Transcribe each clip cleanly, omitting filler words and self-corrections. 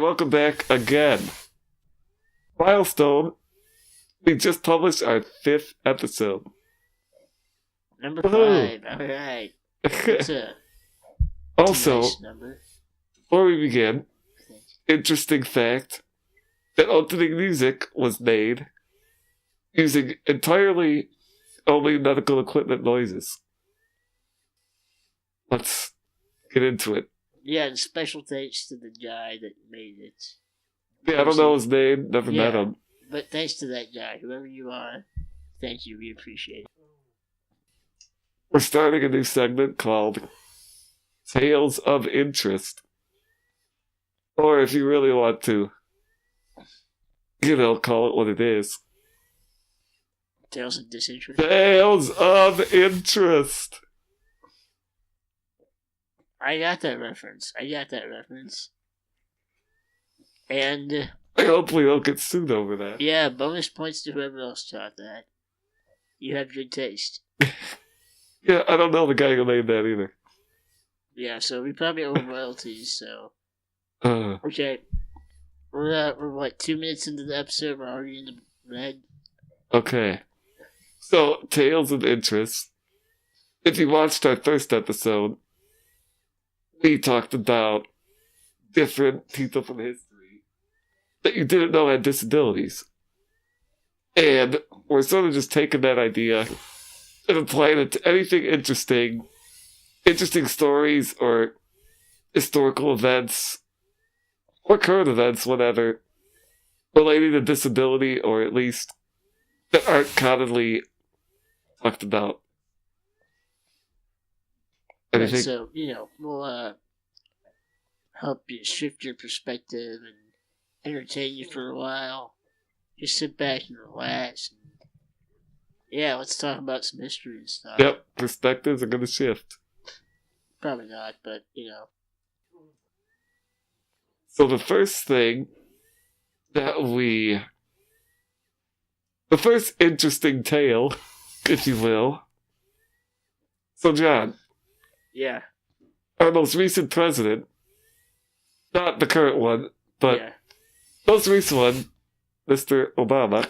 welcome back again. Milestone, we just published our 5th episode. Number Woohoo. 5, alright. That's a Also, nice number. before we begin, interesting fact that opening music was made using entirely only medical equipment noises. Let's get into it. Yeah, and special thanks to the guy that made it. Yeah, I don't know his name, never met him. But thanks to that guy, whoever you are, thank you, we appreciate it. We're starting a new segment called Tales of Interest. Or if you really want to, call it what it is. Tales of Disinterest. Tales of Interest. I got that reference. And, I hope we don't get sued over that. yeah, bonus points to whoever else taught that. You have good taste. Yeah, I don't know the guy who made that either. Yeah, so we probably owe royalties, so... Uh, Okay. We're what, 2 minutes into the episode, we're already in the red? okay. So, Tales of Interest. If you watched our first episode, we talked about different people from history that you didn't know had disabilities. And we're sort of just taking that idea and applying it to anything interesting stories or historical events or current events, whatever, relating to disability or at least that aren't commonly talked about. Right, so, we'll help you shift your perspective and entertain you for a while. Just sit back and relax. And, yeah, let's talk about some history and stuff. Yep, perspectives are going to shift. Probably not, but, So the first thing the first interesting tale, if you will. So John, Yeah. our most recent president, not the current one, but Yeah. most recent one, Mr. Obama,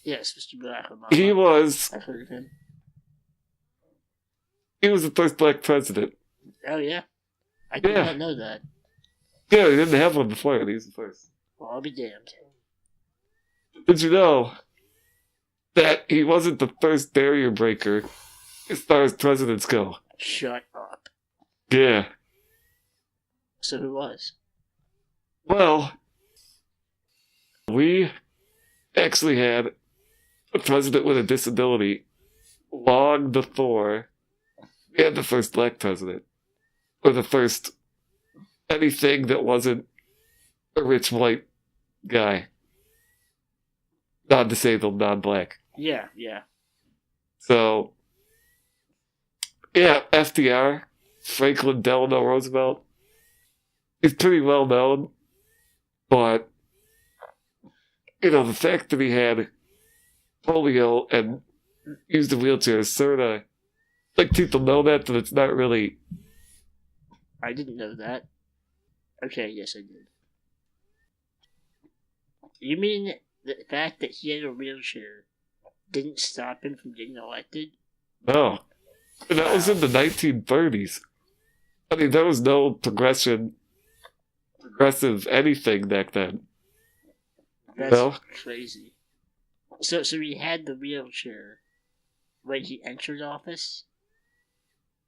Yes, Mr. Barack Obama. he was I've heard of him. the first black president. Oh, yeah? I did Yeah. not know that. Yeah, he didn't have one before, and he was the first. Well, I'll be damned. Did you know that he wasn't the first barrier breaker as far as presidents go? Shut up. Yeah. So who was? Well, we actually had a president with a disability long before we had the first black president. Or the first anything that wasn't a rich white guy. Non-disabled, non-black. Yeah, yeah. So, yeah, FDR, Franklin Delano Roosevelt, he's pretty well known, but, the fact that he had polio and used a wheelchair is sort of, like, people know that, but it's not really... I didn't know that. Okay, yes I did. You mean the fact that he had a wheelchair didn't stop him from getting elected? No. And that was in the 1930s. I mean, there was no progressive anything back then. That's crazy. So he had the wheelchair when he entered office?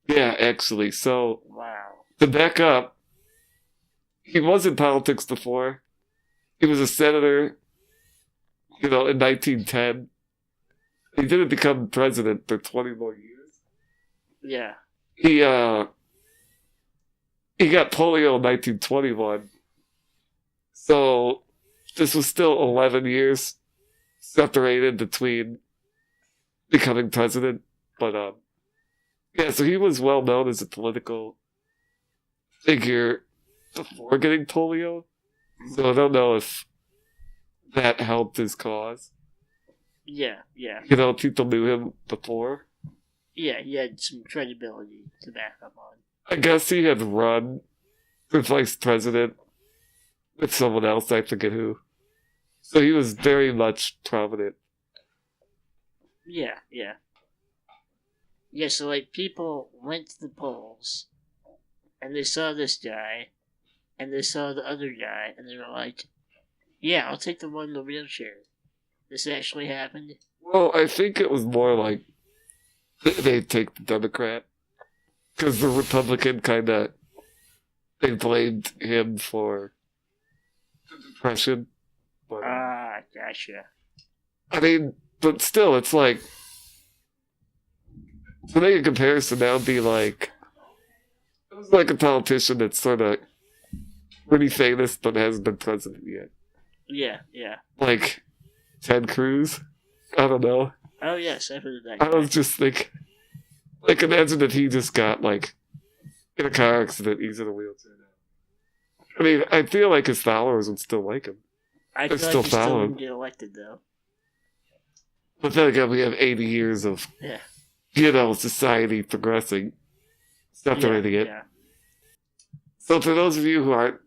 Yeah, actually. So, Wow. to back up, he was in politics before. He was a senator, in 1910. He didn't become president for 20 more years. Yeah. He got polio in 1921. So, this was still 11 years separated between becoming president. But, yeah, so he was well known as a political figure before getting polio. So I don't know if that helped his cause. Yeah, yeah. People knew him before. Yeah, he had some credibility to back up on. I guess he had run for vice president with someone else, I forget who. So he was very much prominent. Yeah, yeah. Yeah, so like people went to the polls and they saw this guy and they saw the other guy and they were like, yeah, I'll take the one in the wheelchair. This actually happened? Well, I think it was more like they take the Democrat. Because the Republican kind of, they blamed him for the Depression. But, Gotcha. I mean, but still, it's like, to make a comparison, that would be like, it was like a politician that's sort of pretty famous but hasn't been president yet. Yeah, yeah. Like Ted Cruz. I don't know. Oh, yes, I've heard of that guy. I was just thinking, like, imagine if he just got, like, in a car accident, he's in a wheelchair now. I mean, I feel like his followers would still like him. I They're feel still like he still following. wouldn't get elected, though. But then again, we have 80 years of, Yeah. Society progressing, separating it. Yeah. So for those of you who aren't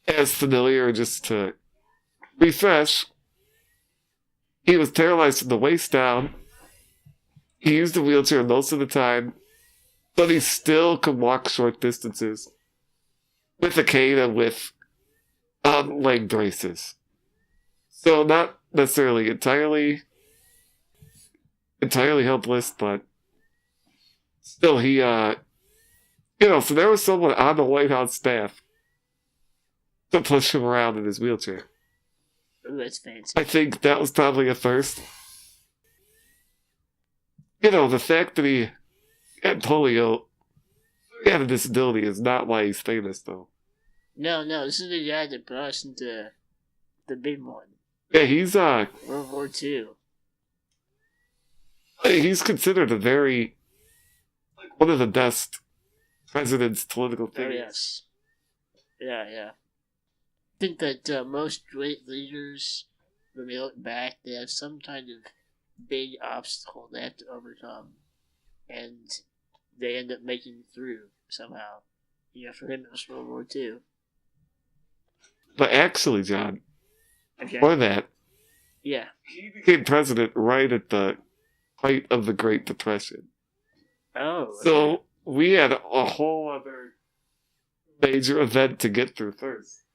as familiar, just to refresh, he was paralyzed from the waist down. He used a wheelchair most of the time, but he still could walk short distances with a cane and with leg braces. So not necessarily entirely helpless, but still he, so there was someone on the White House staff to push him around in his wheelchair. Ooh, that's fancy. I think that was probably a first. The fact that he had polio, he had a disability, is not why he's famous, though. No, this is the guy that brought us into the big one. Yeah, he's World War II. he's considered one of the best president's political Oh, figures. yes. Yeah. I think that most great leaders, when they look back, they have some kind of big obstacle they have to overcome. And they end up making it through somehow. For him, it was World War II. But actually, John, Okay. before that, Yeah. he became president right at the height of the Great Depression. Oh. Okay. So we had a whole other major event to get through first.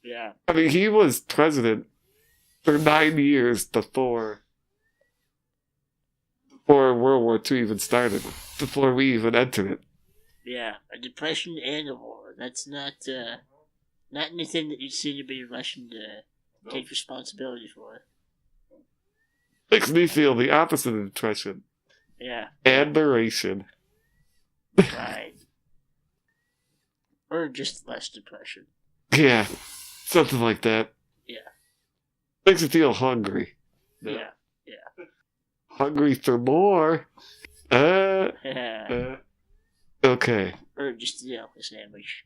Yeah. I mean, he was president for 9 years before World War II even started, before we even entered it. Yeah. A depression and a war. That's not anything that you seem to be rushing to take responsibility for. Makes me feel the opposite of depression. Yeah. Admiration. Right. Or just less depression. Yeah, something like that. Yeah. Makes you feel hungry. Yeah. Hungry for more. Yeah. Okay. Or just, a sandwich.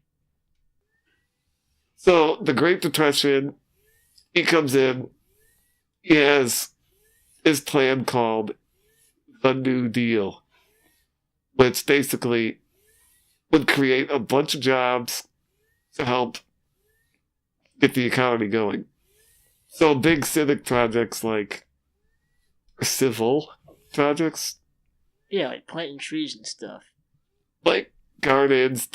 So, the Great Depression, he comes in, he has his plan called the New Deal, which basically would create a bunch of jobs to help get the economy going. So, big civic projects like civil projects, Yeah, like planting trees and stuff. like gardens,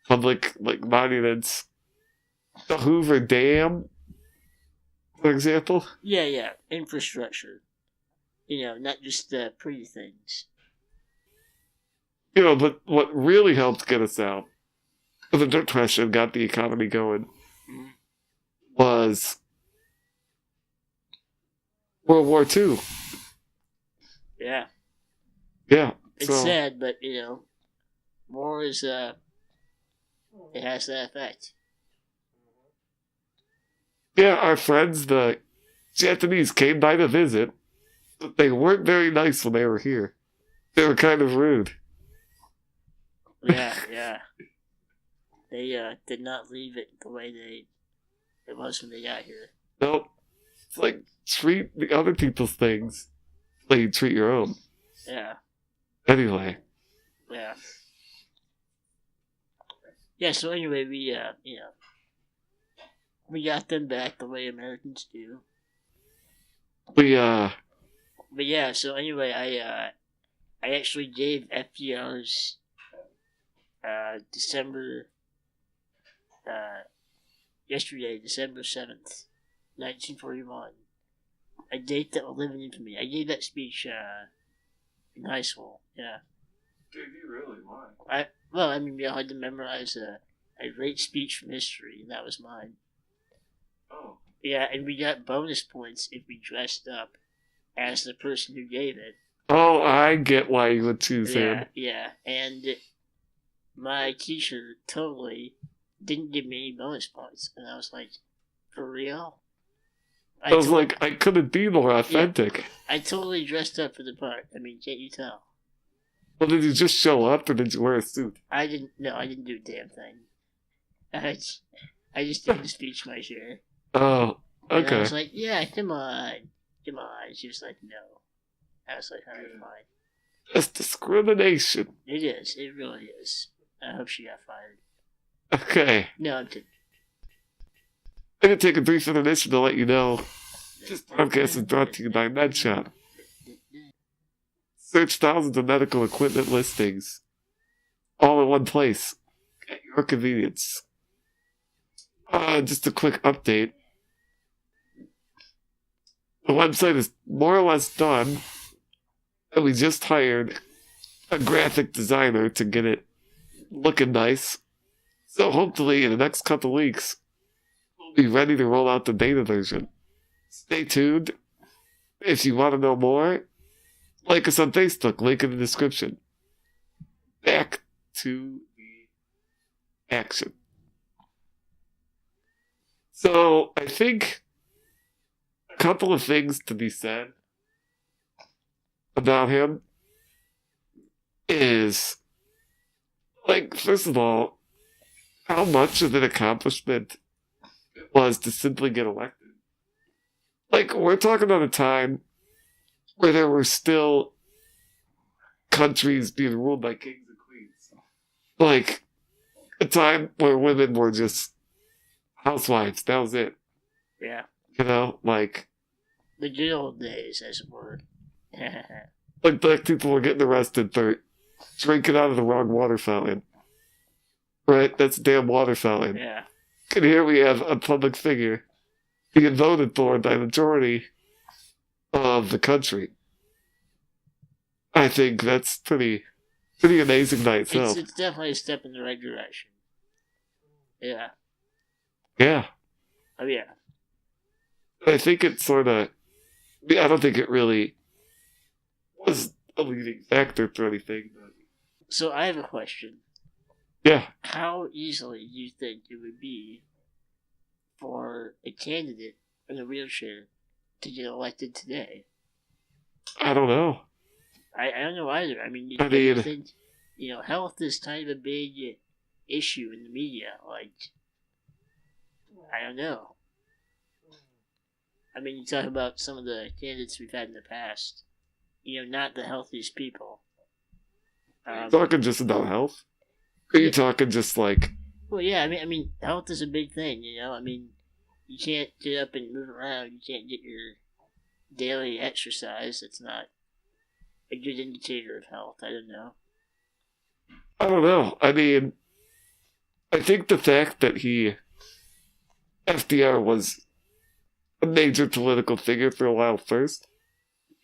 public monuments, the Hoover Dam, for example. Yeah. Infrastructure. Not just pretty things. But what really helped get us out of the Depression, got the economy going, was World War II. Yeah. Yeah. It's sad, but, war is, it has that effect. Yeah, our friends, the Japanese, came by to visit, but they weren't very nice when they were here. They were kind of rude. Yeah. They did not leave it the way it was when they got here. Nope. It's like, treat the other people's things like you treat your own. Yeah. Anyway. Yeah. Yeah, so anyway, we, We got them back the way Americans do. But yeah, so anyway, I actually gave FDR's December yesterday, December 7th, 1941, a date that will live in infamy. I gave that speech in high school. Yeah. Did you really? Why? We all had to memorize a great speech from history, and that was mine. Oh. Yeah, and we got bonus points if we dressed up as the person who gave it. Oh, I get why you would choose him. Yeah, and my teacher totally didn't give me any bonus points, and I was like, for real? I couldn't be more authentic. Yeah, I totally dressed up for the part. I mean, can't you tell? Well, did you just show up, or did you wear a suit? I didn't do a damn thing. I just did the speech my share. Oh, okay. And I was like, yeah, come on. She was like, no. I was like, alright, fine. That's discrimination. It is. It really is. I hope she got fired. Okay. No, I'm kidding. I'm going to take a brief intermission to let you know this podcast is brought to you by MedShop. Search thousands of medical equipment listings, all in one place, at your convenience. Just a quick update. The website is more or less done, and we just hired a graphic designer to get it looking nice. So hopefully in the next couple weeks, we'll be ready to roll out the beta version. Stay tuned. If you want to know more, like us on Facebook, link in the description. Back to the action. So, I think a couple of things to be said about him is, first of all, how much of an accomplishment it was to simply get elected. We're talking about a time where there were still countries being ruled by kings and queens. A time where women were just housewives. That was it. Yeah. The good old days, as it were. Black people were getting arrested for drinking out of the wrong water fountain. Right? That's a damn water fountain. Yeah. And here we have a public figure being voted for by the majority of the country. I think that's pretty amazing by itself. It's definitely a step in the right direction. Yeah. Yeah. Oh, yeah. I think it I don't think it really was a leading factor for anything. But... So I have a question. Yeah. How easily do you think it would be for a candidate in a wheelchair to get elected today? I don't know. I don't know either. I mean, you think, health is kind of a big issue in the media. I don't know. I mean, you talk about some of the candidates we've had in the past. Not the healthiest people. Are you talking just about health? Or are you talking just Well, yeah, I mean, health is a big thing, I mean, you can't get up and move around. You can't get your daily exercise. It's not a good indicator of health. I don't know. I don't know. I mean, I think the fact that FDR was a major political figure for a while first.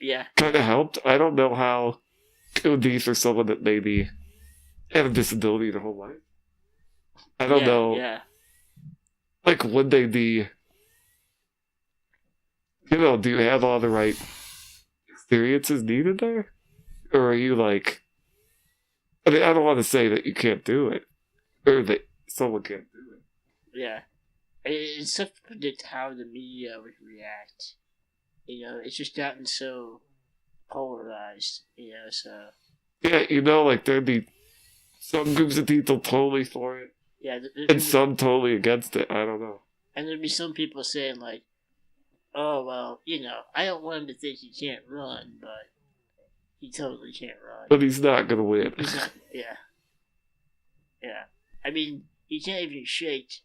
Yeah. Kind of helped. I don't know how it would be for someone that maybe had a disability their whole life. I don't know. Yeah. Would they be... do you have all the right experiences needed there? Or are you I don't want to say that you can't do it. Or that someone can't do it. Yeah. It's tough to predict how the media would react. It's just gotten so polarized, so... Yeah, there'd be some groups of people totally for it. Yeah. And some totally against it. I don't know. And there'd be some people saying, oh, well, I don't want him to think he can't run, but he totally can't run. But he's not going to win. He's not, yeah. Yeah. I mean, he can't even shake,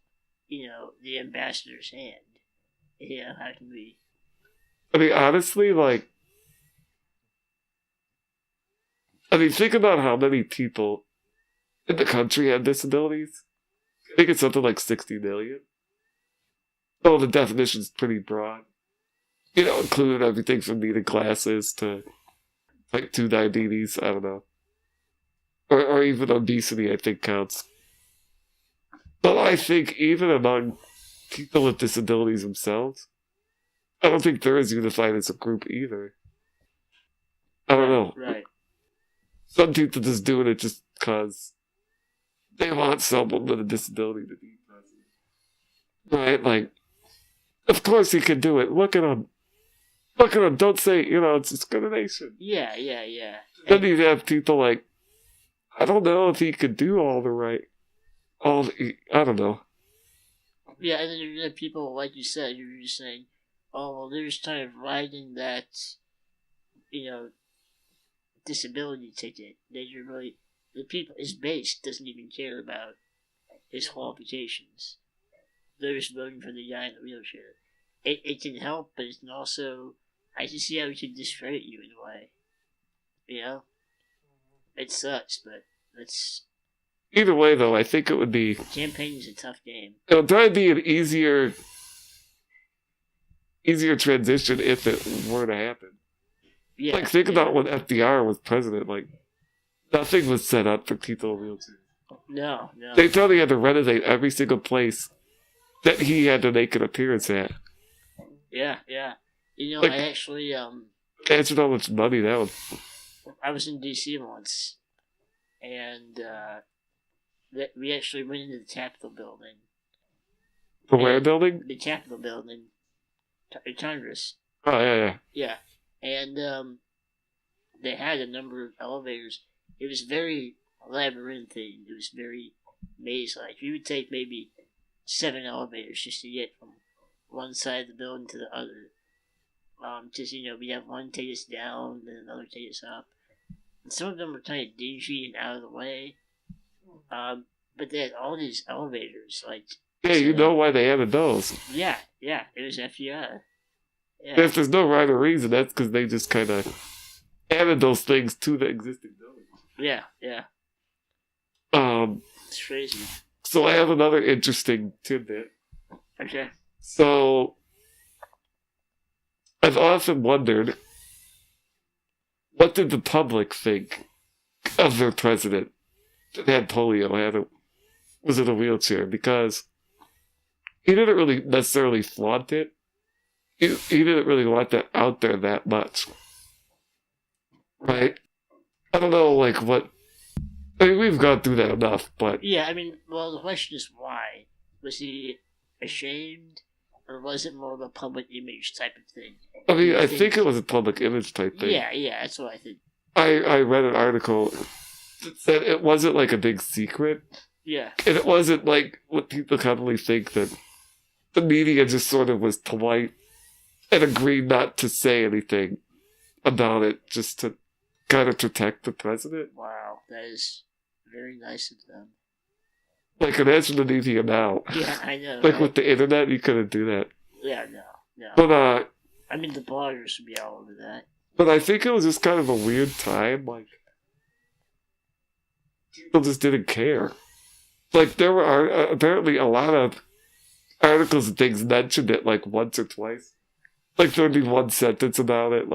the ambassador's hand. How can we? I mean, honestly, think about how many people in the country have disabilities. I think it's something like 60 million. Oh, the definition's pretty broad. Including everything from needing glasses to type 2 diabetes, I don't know. Or even obesity, I think counts. But I think even among people with disabilities themselves, I don't think they're as unified as a group either. I don't know. Right. Some people just doing it just because they want someone with a disability to be president. Right? Of course he can do it. Look at him. Look at him. Don't say, it's discrimination. Yeah. Then you have people I don't know if he could do I don't know. Yeah, and then you have people, like you said, you're just saying, oh, well, they're just kind of riding that, disability ticket. His base doesn't even care about his qualifications. They're just voting for the guy in the wheelchair. It can help, but it can also, I can see how it can discredit you in a way. It sucks, but that's... Either way, though, I think it would be... Campaigning is a tough game. It would probably be an easier transition if it were to happen. Yeah. Think about when FDR was president. Nothing was set up for people in wheelchairs. No. They probably had to renovate every single place that he had to make an appearance at. Yeah. I actually... Imagine how much money that was. I was in D.C. once, and we actually went into the Capitol building. The where building? The Capitol building. Congress. Oh, yeah. Yeah. And they had a number of elevators. It was very labyrinthine. It was very maze-like. We would take maybe 7 elevators just to get from one side of the building to the other. We have one take us down, then another take us up. And some of them were kind of dingy and out of the way. But they had all these elevators, Yeah, you know why they added those. Yeah, it was FDR. Yeah. If there's no rhyme or reason, that's because they just kind of added those things to the existing building. Yeah. It's crazy. So I have another interesting tidbit. Okay. So I've often wondered, what did the public think of their president that had polio, was in a wheelchair? Because he didn't really necessarily flaunt it. He didn't really want that out there that much. Right? I don't know, what... I mean, we've gone through that enough, but... Yeah, the question is why. Was he ashamed? Or was it more of a public image type of thing? I think it was a public image type thing. Yeah, that's what I think. I read an article that said it wasn't a big secret. Yeah. And it wasn't what people commonly think, that the media just sort of was polite and agreed not to say anything about it just to kind of protect the president. Wow, that is very nice of them. Imagine the media now. Yeah, I know. With the internet, you couldn't do that. Yeah, no. But, the bloggers would be all over that. But I think it was just kind of a weird time, people just didn't care. There were apparently a lot of articles and things mentioned it, once or twice. There'd be one sentence about it,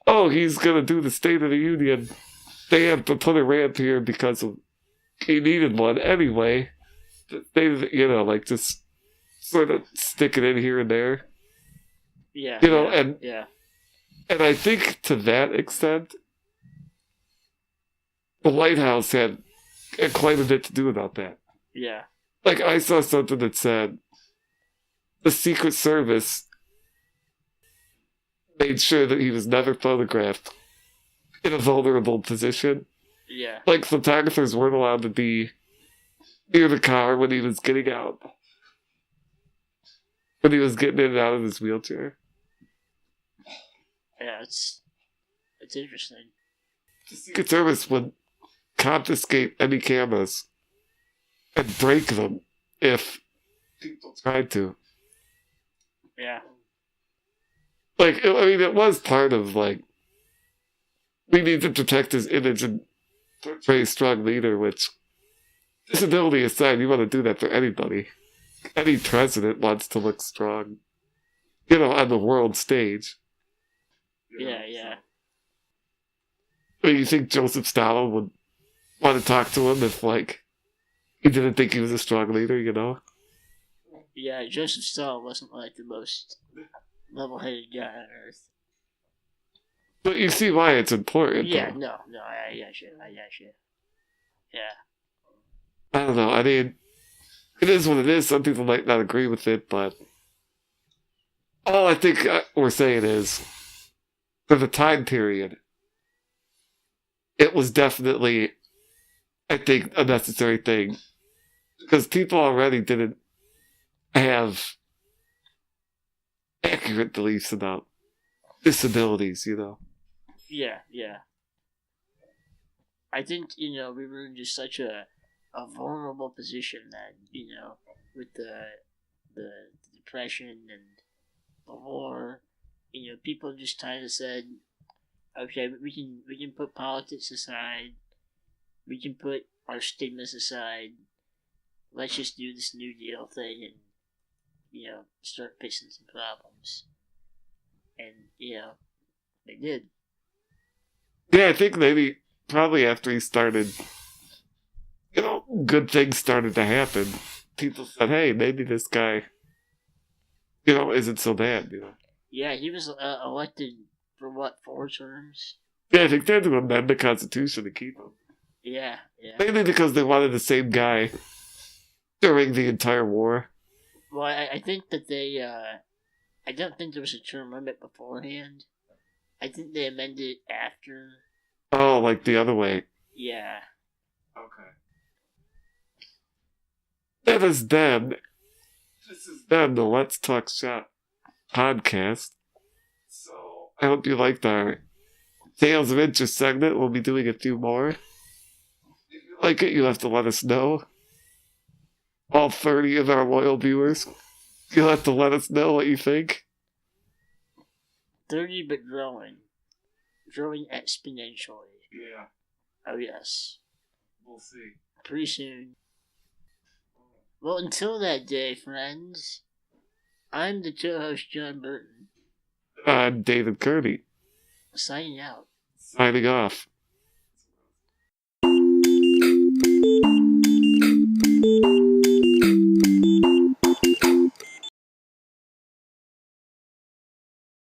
oh, he's gonna do the State of the Union. They have to put a ramp here because he needed one anyway. They, just sort of stick it in here and there. Yeah. And I think to that extent, the White House had quite a bit to do about that. Yeah. I saw something that said the Secret Service made sure that he was never photographed in a vulnerable position. Yeah. Photographers weren't allowed to be near the car when he was getting out. When he was getting in and out of his wheelchair. Yeah, it's interesting. The Secret Service would confiscate any cameras and break them if people tried to. Yeah. Like, I mean, it was part of, like, we need to protect his image and portray a strong leader, which, disability aside, you want to do that for anybody. Any president wants to look strong, on the world stage. Yeah. I mean, you think Joseph Stalin would want to talk to him if, like, he didn't think he was a strong leader, Yeah, Joseph Stalin wasn't like the most level-headed guy on earth. But you see why it's important, Yeah, though. no, I got you. Yeah. I don't know, I mean, it is what it is. Some people might not agree with it, but all I think we're saying is, for the time period, it was definitely, I think, a necessary thing. Because people already didn't have accurate beliefs about disabilities, Yeah. I think, we were in just such a vulnerable position that, with the depression and the war, people just kind of said, okay, we can put politics aside, we can put our stigmas aside, let's just do this New Deal thing and, start fixing some problems. And, they did. Yeah, I think maybe, probably after he started, good things started to happen. People said, hey, maybe this guy, isn't so bad, Yeah, he was elected for what, 4 terms? Yeah, I think they had to amend the Constitution to keep him. Yeah. Mainly because they wanted the same guy during the entire war. Well, I think that they, I don't think there was a term limit beforehand. I think they amended it after. Oh, like the other way. Yeah. Okay. That is them. This is them, the Let's Talk Shop podcast. So, I hope you liked our Tales of Interest segment. We'll be doing a few more. If you like it, you'll have to let us know. All 30 of our loyal viewers, you'll have to let us know what you think. 30 but growing. Growing exponentially. Yeah. Oh, yes. We'll see. Pretty soon. Well, until that day, friends, I'm the co-host, John Burton. I'm David Kirby. Signing out. Signing off.